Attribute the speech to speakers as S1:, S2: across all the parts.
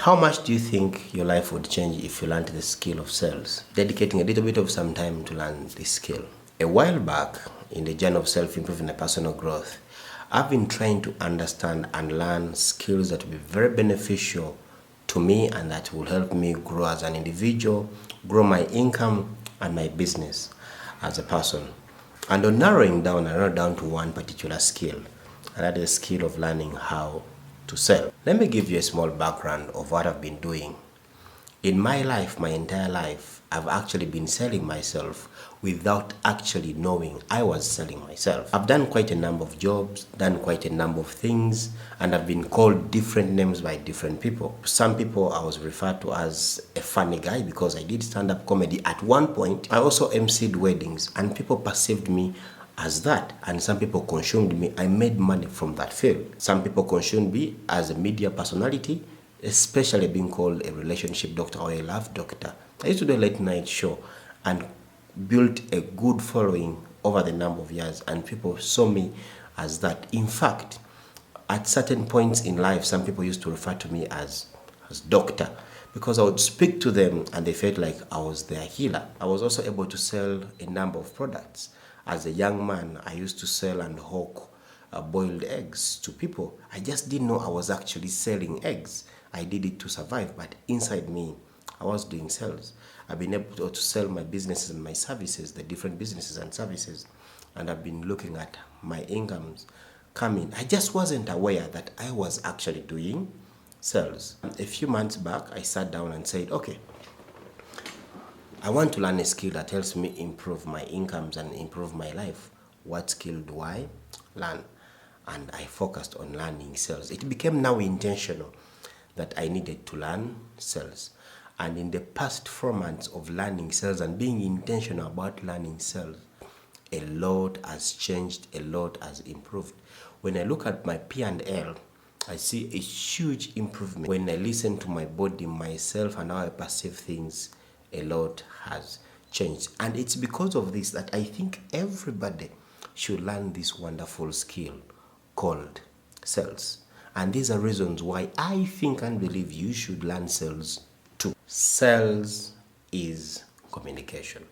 S1: How much do you think your life would change if you learned the skill of sales? Dedicating a little bit of some time to learn this skill. A while back, in the journey of self-improvement and personal growth, I've been trying to understand and learn skills that will be very beneficial to me and that will help me grow as an individual, grow my income and my business as a person. And on narrowing down, I narrowed down to one particular skill, and that is the skill of learning how to sell. Let me give you a small background of what I've been doing. In my life, my entire life, I've actually been selling myself without actually knowing I was selling myself. I've done quite a number of jobs, done quite a number of things, and I've been called different names by different people. Some people I was referred to as a funny guy because I did stand-up comedy at one point. I also emceed weddings and people perceived me as that, and some people consumed me. I made money from that field. Some people consumed me as a media personality, especially being called a relationship doctor or a love doctor. I used to do a late night show and built a good following over the number of years, and people saw me as that. In fact, at certain points in life, some people used to refer to me as doctor because I would speak to them and they felt like I was their healer. I was also able to sell a number of products. As a young man, I used to sell and hawk boiled eggs to people. I just didn't know I was actually selling eggs. I did it to survive, but inside me, I was doing sales. I've been able to sell my businesses and my services, the different businesses and services, and I've been looking at my incomes coming. I just wasn't aware that I was actually doing sales. A few months back, I sat down and said, okay, I want to learn a skill that helps me improve my incomes and improve my life. What skill do I learn? And I focused on learning sales. It became now intentional that I needed to learn sales. And in the past 4 months of learning sales and being intentional about learning sales, a lot has changed, a lot has improved. When I look at my P&L, I see a huge improvement. When I listen to my body, myself, and how I perceive things, a lot has changed. And it's because of this that I think everybody should learn this wonderful skill called sales. And these are reasons why I think and believe you should learn sales too. Sales is communication.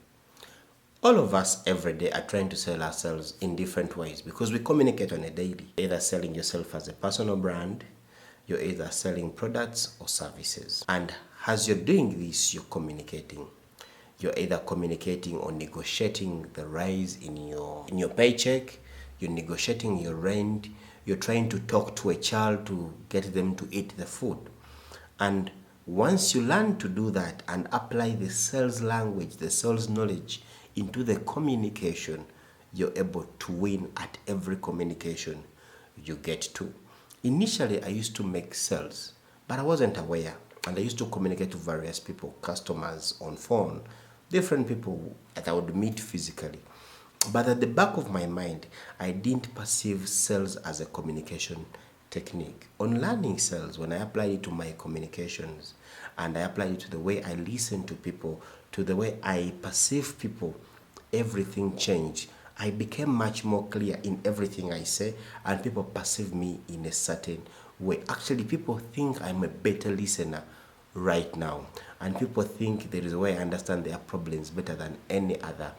S1: All of us every day are trying to sell ourselves in different ways because we communicate on a daily. Either selling yourself as a personal brand, you're either selling products or services. And as you're doing this, you're communicating. You're either communicating or negotiating the rise in your paycheck, you're negotiating your rent, you're trying to talk to a child to get them to eat the food. And once you learn to do that and apply the sales language, the sales knowledge into the communication, you're able to win at every communication you get to. Initially, I used to make sales, but I wasn't aware. And I used to communicate to various people, customers on phone, different people that I would meet physically. But at the back of my mind, I didn't perceive sales as a communication technique. On learning sales, when I applied it to my communications, and I applied it to the way I listen to people, to the way I perceive people, everything changed. I became much more clear in everything I say, and people perceive me in a certain way. Actually, people think I'm a better listener right now, and people think there is a way I understand their problems better than any other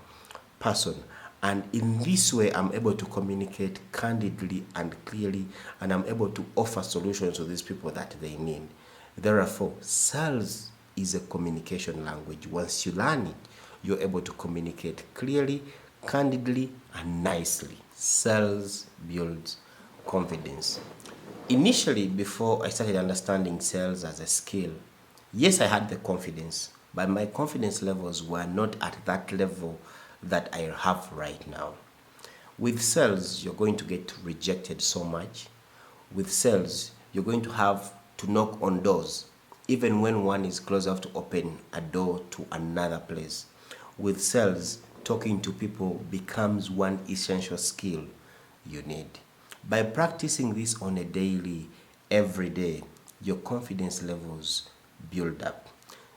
S1: person. And in this way, I'm able to communicate candidly and clearly, and I'm able to offer solutions to these people that they need. Therefore, sales is a communication language. Once you learn it, you're able to communicate clearly, candidly, and nicely. Sales builds confidence. Initially, before I started understanding sales as a skill, yes, I had the confidence, but my confidence levels were not at that level that I have right now. With sales, you're going to get rejected so much. With sales, you're going to have to knock on doors, even when one is closed, you have to open a door to another place. With sales, talking to people becomes one essential skill you need. By practicing this on a daily, every day, your confidence levels build up.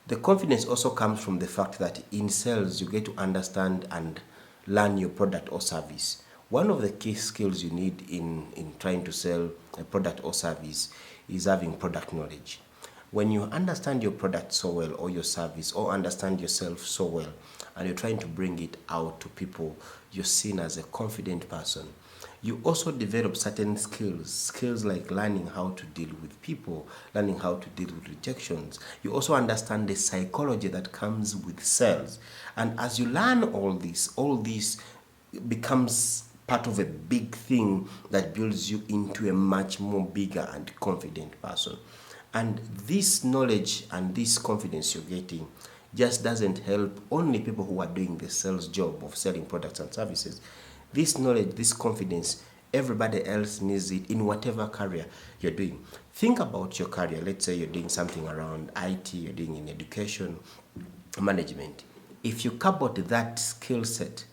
S1: The confidence also comes from the fact that in sales, you get to understand and learn your product or service. One of the key skills you need in trying to sell a product or service is having product knowledge. When you understand your product so well, or your service, or understand yourself so well, and you're trying to bring it out to people, you're seen as a confident person. You also develop certain skills like learning how to deal with people, learning how to deal with rejections. You also understand the psychology that comes with sales. And as you learn all this becomes part of a big thing that builds you into a much more bigger and confident person. And this knowledge and this confidence you're getting just doesn't help only people who are doing the sales job of selling products and services. This knowledge, this confidence, everybody else needs it in whatever career you're doing. Think about your career. Let's say you're doing something around IT, you're doing in education, management. If you couple that skill set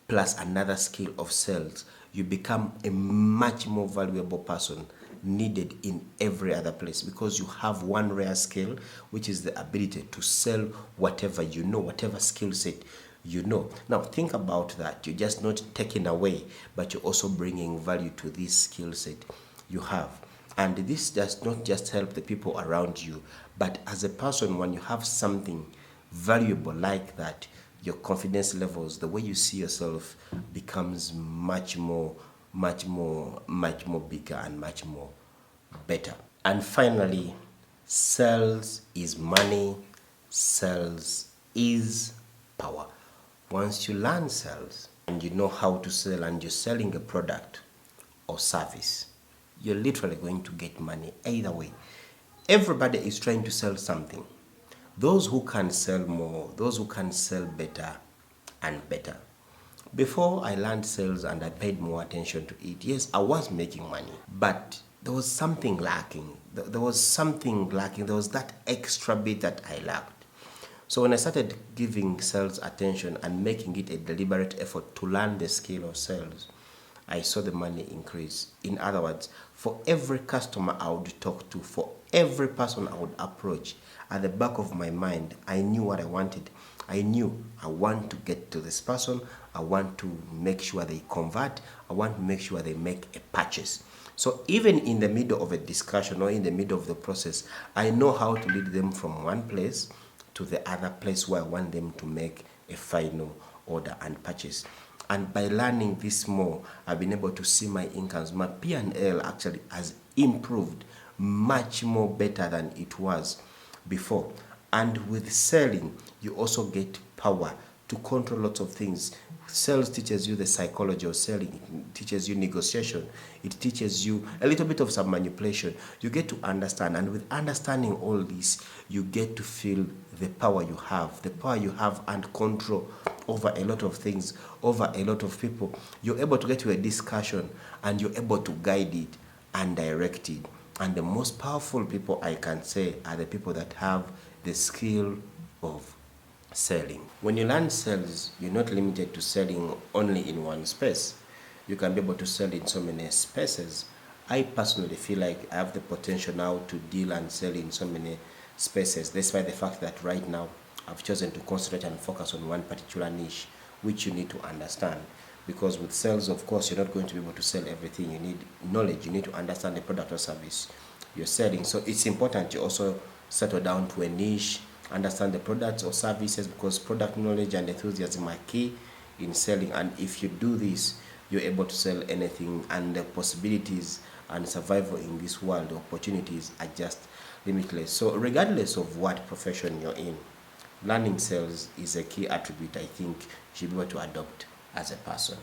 S1: plus another skill of sales, you become a much more valuable person needed in every other place, because you have one rare skill, which is the ability to sell whatever you know, whatever skill set you know. Now think about that. You're just not taking away, but you're also bringing value to this skill set you have. And this does not just help the people around you, but as a person, when you have something valuable like that, your confidence levels, the way you see yourself, becomes much more bigger and much more better. And finally, sales is money, sales is power. Once you learn sales and you know how to sell, and you're selling a product or service, you're literally going to get money either way. Everybody is trying to sell something. Those who can sell more, those who can sell better and better. Before I learned sales and I paid more attention to it, yes, I was making money, but there was something lacking. There was something lacking. There was that extra bit that I lacked. So when I started giving sales attention and making it a deliberate effort to learn the skill of sales, I saw the money increase. In other words, for every customer I would talk to, for every person I would approach, at the back of my mind, I knew what I wanted. I knew I want to get to this person. I want to make sure they convert. I want to make sure they make a purchase. So even in the middle of a discussion or in the middle of the process, I know how to lead them from one place to the other place where I want them to make a final order and purchase. And by learning this more, I've been able to see my incomes. My P&L actually has improved much more better than it was before. And with selling, you also get power to control lots of things. Sales teaches you the psychology of selling. It teaches you negotiation. It teaches you a little bit of some manipulation. You get to understand, and with understanding all this, you get to feel the power you have and control over a lot of things, over a lot of people. You're able to get to a discussion and you're able to guide it and direct it. And the most powerful people, I can say, are the people that have the skill of selling. When you learn sales, you're not limited to selling only in one space. You can be able to sell in so many spaces. I personally feel like I have the potential now to deal and sell in so many spaces, despite the fact that right now I've chosen to concentrate and focus on one particular niche, which you need to understand. Because with sales, of course, you're not going to be able to sell everything. You need knowledge. You need to understand the product or service you're selling. So it's important you also settle down to a niche, understand the products or services, because product knowledge and enthusiasm are key in selling. And if you do this, you're able to sell anything, and the possibilities and survival in this world, the opportunities are just limitless. So regardless of what profession you're in, learning sales is a key attribute I think you should be able to adopt as a person.